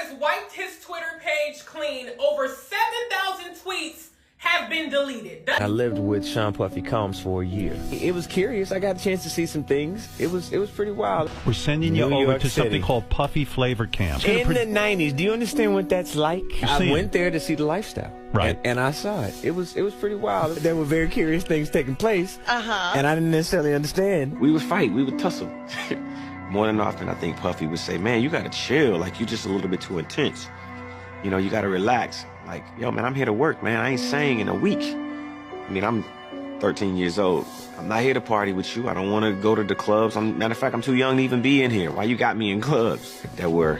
has wiped his Twitter page clean. Over 7,000 tweets have been deleted. I lived with Sean Puffy Combs for a year. It was curious. I got a chance to see some things. It was pretty wild. We're sending you over to something called Puffy Flavor Camp. In the 90s. Do you understand what that's like? I went there to see the lifestyle. Right. And I saw it. It was pretty wild. There were very curious things taking place. And I didn't necessarily understand. We would fight. We would tussle. More than often, I think Puffy would say, man, you got to chill. Like, you're just a little bit too intense. You know, you got to relax. Like, yo, man, I'm here to work, man. I ain't sang in a week. I mean, I'm 13 years old. I'm not here to party with you. I don't want to go to the clubs. Matter of fact, I'm too young to even be in here. Why you got me in clubs? There were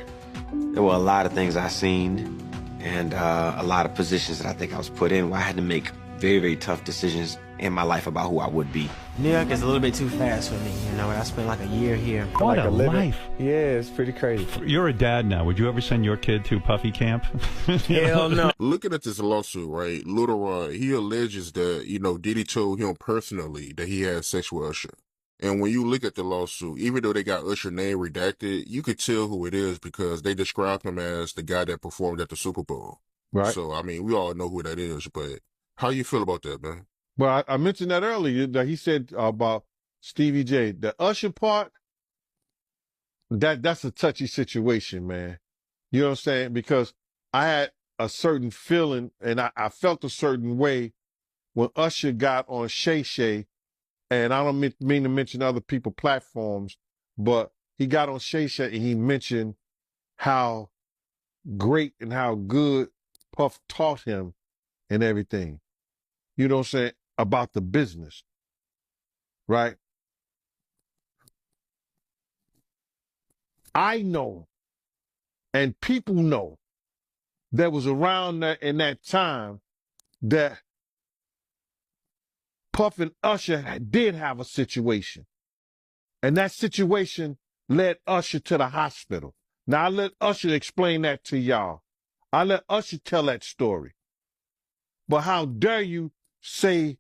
a lot of things I seen and a lot of positions that I think I was put in where I had to make very, very tough decisions in my life about who I would be. New York is a little bit too fast for me, you know. I spent like a year here. What a life. Yeah, it's pretty crazy. You're a dad now. Would you ever send your kid to Puffy Camp? Hell no. Looking at this lawsuit, right, Lil Ron, he alleges that, you know, Diddy told him personally that he had sex with Usher. And when you look at the lawsuit, even though they got Usher's name redacted, you could tell who it is because they describe him as the guy that performed at the Super Bowl. Right. So, I mean, we all know who that is, but how you feel about that, man? Well, I mentioned that earlier that he said about Stevie J. The Usher part, that's a touchy situation, man. You know what I'm saying? Because I had a certain feeling and I felt a certain way when Usher got on Shay Shay, and I don't mean to mention other people's platforms, but he got on Shay Shay and he mentioned how great and how good Puff taught him and everything. You know what I'm saying? About the business, right? I know, and people know, that was around that in that time that Puff and Usher did have a situation. And that situation led Usher to the hospital. Now, I let Usher explain that to y'all. I let Usher tell that story. But how dare you say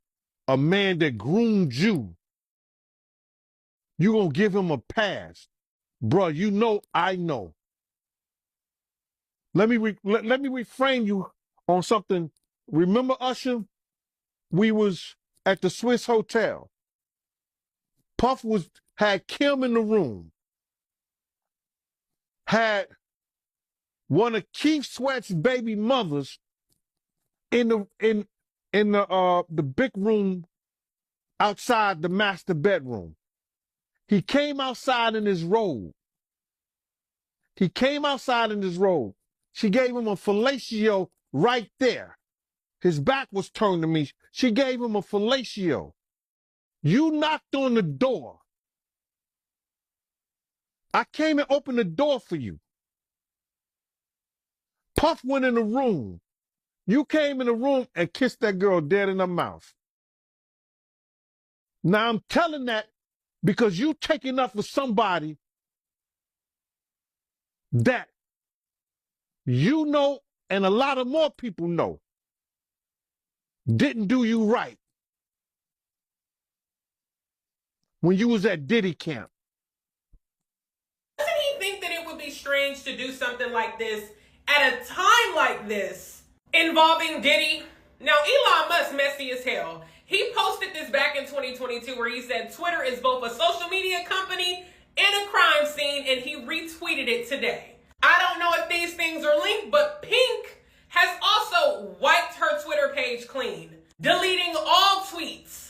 a man that groomed you, you gonna give him a pass? Bruh, you know I know. Let me reframe you on something. Remember, Usher? We was at the Swiss Hotel. Puff had Kim in the room. Had one of Keith Sweat's baby mothers in the big room outside the master bedroom. He came outside in his robe. She gave him a fellatio right there. His back was turned to me. She gave him a fellatio. You knocked on the door. I came and opened the door for you. Puff went in the room. You came in the room and kissed that girl dead in her mouth. Now I'm telling that because you taking up for somebody that you know and a lot of more people know didn't do you right when you was at Diddy camp. Doesn't he think that it would be strange to do something like this at a time like this involving Diddy? Now, Elon Musk messy as hell. He posted this back in 2022 where he said Twitter is both a social media company and a crime scene, and he retweeted it today. I don't know if these things are linked, but Pink has also wiped her Twitter page clean, deleting all tweets